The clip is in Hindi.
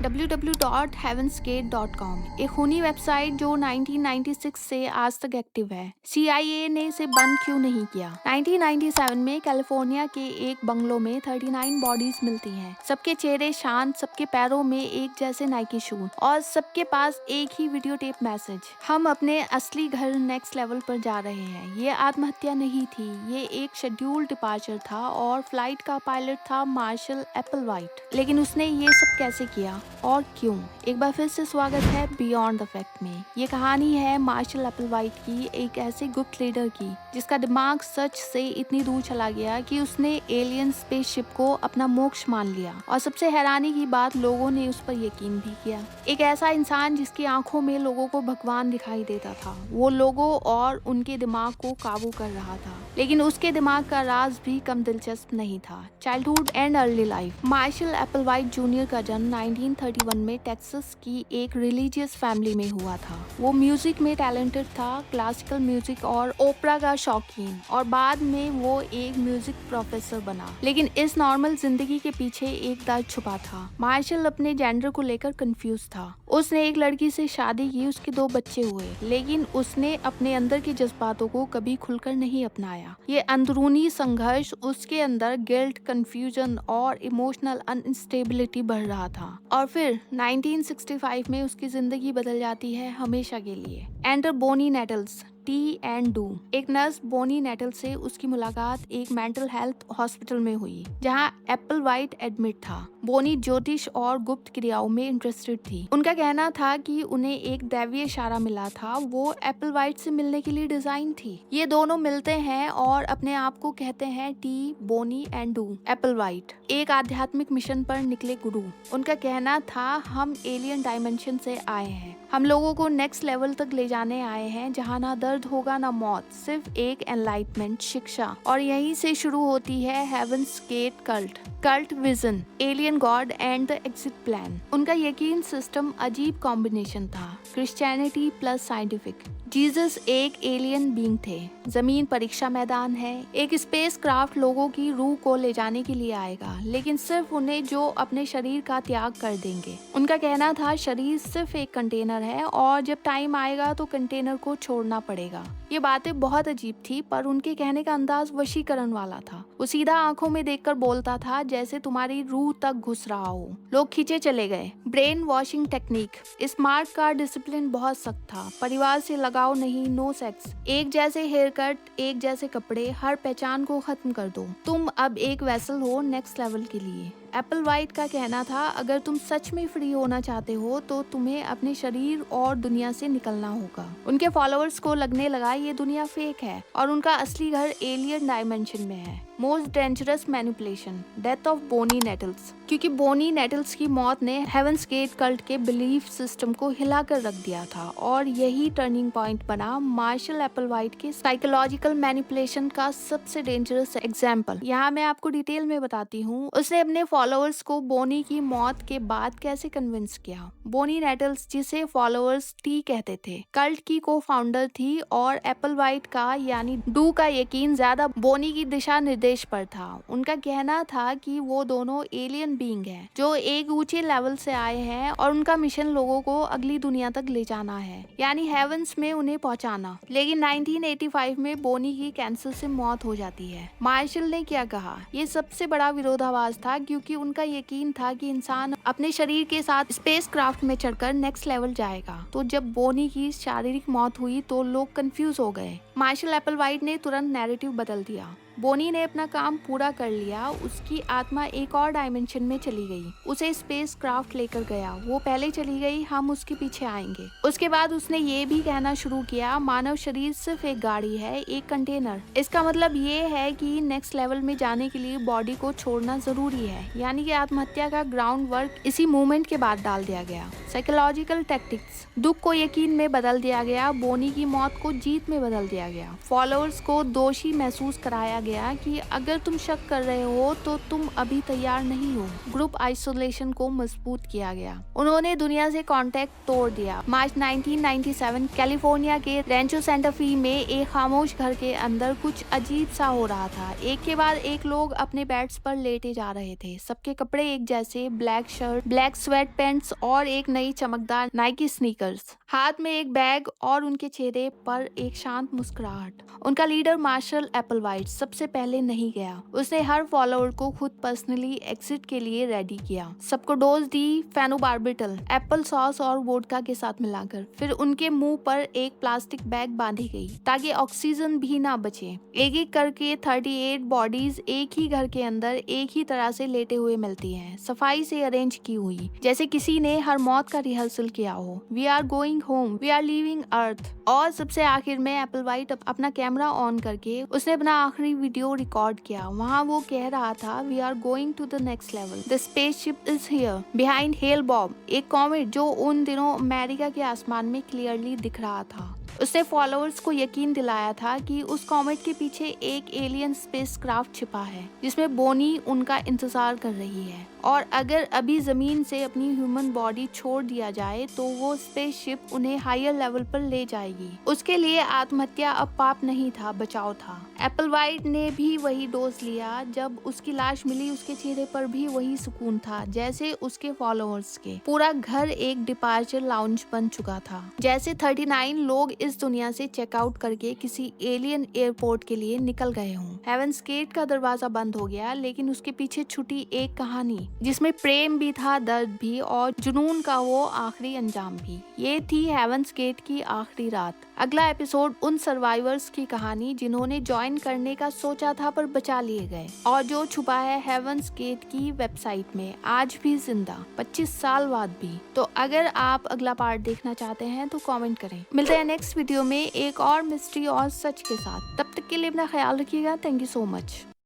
www.heavensgate.com एक खूनी वेबसाइट जो 1996 से आज तक एक्टिव है। CIA ने इसे बंद क्यों नहीं किया? 1997 में कैलिफोर्निया के एक बंगलो में 39 बॉडीज मिलती हैं। सबके चेहरे शांत, सबके पैरों में एक जैसे नाइकी शूज और सबके पास एक ही वीडियो टेप मैसेज, हम अपने असली घर नेक्स्ट लेवल पर जा रहे हैं। ये आत्महत्या नहीं थी, ये एक शेड्यूल्ड डिपार्चर था और फ्लाइट का पायलट था मार्शल एप्पलवाइट। लेकिन उसने ये सब कैसे किया और क्यों? एक बार फिर से स्वागत है बियॉन्ड द फैक्ट में। ये कहानी है मार्शल एप्पलवाइट की, एक ऐसे गुप्त लीडर की जिसका दिमाग सच से इतनी दूर चला गया कि उसने एलियन स्पेसशिप को अपना मोक्ष मान लिया और सबसे हैरानी की बात, लोगों ने उस पर यकीन भी किया। एक ऐसा इंसान जिसकी आंखों में लोगों को भगवान दिखाई देता था, वो लोगों और उनके दिमाग को काबू कर रहा था। लेकिन उसके दिमाग का राज भी कम दिलचस्प नहीं था। Childhood and early life. Marshall Applewhite junior का जन्म 1931 में टेक्सास की एक रिलीजियस फैमिली में हुआ था। वो म्यूजिक में टैलेंटेड था, क्लासिकल म्यूजिक और ओपरा का शौकीन, और बाद में वो एक म्यूजिक प्रोफेसर बना। लेकिन इस नॉर्मल जिंदगी के पीछे एक दर्द छुपा था। मार्शल अपने जेंडर को लेकर कंफ्यूज था। उसने एक लड़की से शादी की, उसके 2 बच्चे हुए, लेकिन उसने अपने अंदर के जज्बातों को कभी खुलकर नहीं अपनाया। ये अंदरूनी संघर्ष उसके अंदर गिल्ट, कंफ्यूजन और इमोशनल अनस्टेबिलिटी बढ़ रहा था। और फिर 1965 में उसकी जिंदगी बदल जाती है हमेशा के लिए। एंटर बोनी नेटल्स, T&Do। एक नर्स बोनी नेटल से उसकी मुलाकात एक मेंटल हेल्थ हॉस्पिटल में हुई जहां एप्पलवाइट एडमिट था। बोनी ज्योतिष और गुप्त क्रियाओं में इंटरेस्टेड थी। उनका कहना था कि उन्हें एक दैवीय इशारा मिला था, वो एप्पलवाइट से मिलने के लिए डिजाइन थी। ये दोनों मिलते हैं और अपने आप को कहते हैं बोनी एंड डू एप्पलवाइट, एक आध्यात्मिक मिशन पर निकले गुरु। उनका कहना था, हम एलियन डायमेंशन से आए हैं, हम लोगों को नेक्स्ट लेवल तक ले जाने आए हैं जहाँ ना दर्द होगा ना मौत, सिर्फ एक एनलाइटमेंट, शिक्षा। और यहीं से शुरू होती है Heaven's Gate cult vision, alien god and the exit plan. उनका यकीन सिस्टम अजीब कॉम्बिनेशन था, क्रिश्चियनिटी प्लस साइंटिफिक। जीसस एक एलियन बीइंग थे, जमीन परीक्षा मैदान है, एक स्पेस क्राफ्ट लोगों की रूह को ले जाने के लिए आएगा, लेकिन सिर्फ उन्हें जो अपने शरीर का त्याग कर देंगे। उनका कहना था, शरीर सिर्फ एक कंटेनर है और जब टाइम आएगा तो कंटेनर को छोड़ना पड़ेगा। ये बातें बहुत अजीब थी, पर उनके कहने का अंदाज वशीकरण वाला था। वो सीधा आंखों में देखकर बोलता था, जैसे तुम्हारी रूह तक घुस रहा हो। लोग खींचे चले गए। Brain washing technique. स्मार्ट का डिसिप्लिन बहुत सख्त था, परिवार से लगाव नहीं, नो सेक्स, एक जैसे हेयर कट, एक जैसे कपड़े, हर पहचान को खत्म कर दो, तुम अब एक वेसल हो नेक्स्ट लेवल के लिए। एप्पलवाइट का कहना था, अगर तुम सच में फ्री होना चाहते हो तो तुम्हें अपने शरीर और दुनिया से निकलना होगा। उनके फॉलोअर्स को लगने लगा ये दुनिया फेक है और उनका असली घर एलियन डायमेंशन में है। Most dangerous manipulation, death of Bonnie Nettles. क्योंकि बोनी नेटल्स की मौत ने हेवंस गेट कल्ट के बिलीफ सिस्टम को हिलाकर रख दिया था और यही टर्निंग पॉइंट बना मार्शल एप्पलवाइट के साइकोलॉजिकल मैनिपुलेशन का सबसे डेंजरस एग्जाम्पल। यहाँ मैं आपको डिटेल में बताती हूँ। उसने अपने फॉलोअर्स को बोनी की मौत के बाद कैसे कन्विंस किया। बोनी नेटल्स, जिसे फॉलोअर्स टी कहते थे, कल्ट की को फाउंडर थी और एप्पलवाइट का यानी डू का यकीन ज्यादा बोनी की दिशा निर्देश पर था। उनका कहना था कि वो दोनों एलियन बीइंग हैं जो एक ऊंचे लेवल से आए हैं और उनका मिशन लोगों को अगली दुनिया तक ले जाना है, यानी हेवंस में उन्हें पहुंचाना। लेकिन 1985 में बोनी की कैंसर से मौत हो जाती है। मार्शल ने क्या कहा, ये सबसे बड़ा विरोधाभास था, क्योंकि उनका यकीन था कि इंसान अपने शरीर के साथ स्पेस क्राफ्ट में चढ़कर नेक्स्ट लेवल जाएगा। तो जब बोनी की शारीरिक मौत हुई तो लोग कंफ्यूज हो गए। मार्शल एप्पलवाइट ने तुरंत नैरेटिव बदल दिया। बोनी ने अपना काम पूरा कर लिया, उसकी आत्मा एक और डायमेंशन में चली गई, उसे स्पेस क्राफ्ट लेकर गया, वो पहले चली गई, हम उसके पीछे आएंगे। उसके बाद उसने ये भी कहना शुरू किया, मानव शरीर सिर्फ एक गाड़ी है, एक कंटेनर। इसका मतलब ये है कि नेक्स्ट लेवल में जाने के लिए बॉडी को छोड़ना जरूरी है, यानी कि आत्महत्या का ग्राउंड वर्क इसी मूवमेंट के बाद डाल दिया गया। साइकोलॉजिकल टैक्टिक्स, दुख को यकीन में बदल दिया गया, बोनी की मौत को जीत में बदल दिया गया, फॉलोअर्स को दोषी महसूस कराया गया गया कि अगर तुम शक कर रहे हो तो तुम अभी तैयार नहीं हो। ग्रुप आइसोलेशन को मजबूत किया गया। उन्होंने दुनिया से कांटेक्ट तोड़ दिया। मार्च 1997 कैलिफोर्निया के रेंचो सेंटा फी में एक खामोश घर के अंदर कुछ अजीब सा हो रहा था। एक के बाद एक लोग अपने बेड्स पर लेटे जा रहे थे। सबके कपड़े एक जैसे, black shirt, black sweat pants और एक नई चमकदार नाइकी स्नीकर्स, हाथ में एक बैग और उनके चेहरे पर एक शांत मुस्कुराहट। उनका लीडर मार्शल एप्पलवाइट सबसे पहले नहीं गया। उसने हर फॉलोअर को खुद पर्सनली एग्जिट के लिए रेडी किया। सबको डोज दी फेनोबार्बिटल, एप्पल सॉस और वोडका के साथ मिलाकर। फिर उनके मुंह पर एक प्लास्टिक बैग बांधी गई ताकि ऑक्सीजन भी ना बचे। एक एक करके 38 बॉडीज एक ही घर के अंदर एक ही तरह से लेटे हुए मिलती हैं, सफाई से अरेंज की हुई, जैसे किसी ने हर मौत का रिहर्सल किया हो। We are going home, we are leaving Earth. और सबसे आखिर में एप्पलवाइट अपना कैमरा ऑन करके उसने अपना आखिरी वीडियो रिकॉर्ड किया। वहाँ वो कह रहा था, we are going to the next level, the spaceship is here behind Hale Bopp, एक कॉमेट जो उन दिनों अमेरिका के आसमान में क्लियरली दिख रहा था। उसने फॉलोअर्स को यकीन दिलाया था कि उस कॉमेट के पीछे एक एलियन स्पेसक्राफ्ट छिपा है जिसमें बोनी उनका इंतजार कर रही है, और अगर अभी जमीन से अपनी ह्यूमन बॉडी छोड़ दिया जाए तो वो स्पेसशिप उन्हें हायर लेवल पर ले जाएगी। उसके लिए आत्महत्या अब पाप नहीं था, बचाव था। एप्पलवाइट ने भी वही डोज लिया। जब उसकी लाश मिली उसके चेहरे पर भी वही सुकून था जैसे उसके फॉलोअर्स के। पूरा घर एक डिपार्चर लाउंज बन चुका था, जैसे 39 लोग इस दुनिया से चेकआउट करके किसी एलियन एयरपोर्ट के लिए निकल गए हों। हेवंस गेट का दरवाजा बंद हो गया, लेकिन उसके पीछे छुटी एक कहानी जिसमें प्रेम भी था, दर्द भी, और जुनून का वो आखिरी अंजाम भी। ये थी हेवंस गेट की आखिरी रात। अगला एपिसोड उन सर्वाइवर्स की कहानी जिन्होंने ज्वाइन करने का सोचा था पर बचा लिए गए, और जो छुपा है हेवंस गेट की वेबसाइट में आज भी जिंदा, 25 साल बाद भी। तो अगर आप अगला पार्ट देखना चाहते हैं तो कमेंट करें। मिलते हैं नेक्स्ट वीडियो में एक और मिस्ट्री और सच के साथ। तब तक के लिए अपना ख्याल रखिएगा। Thank you so much.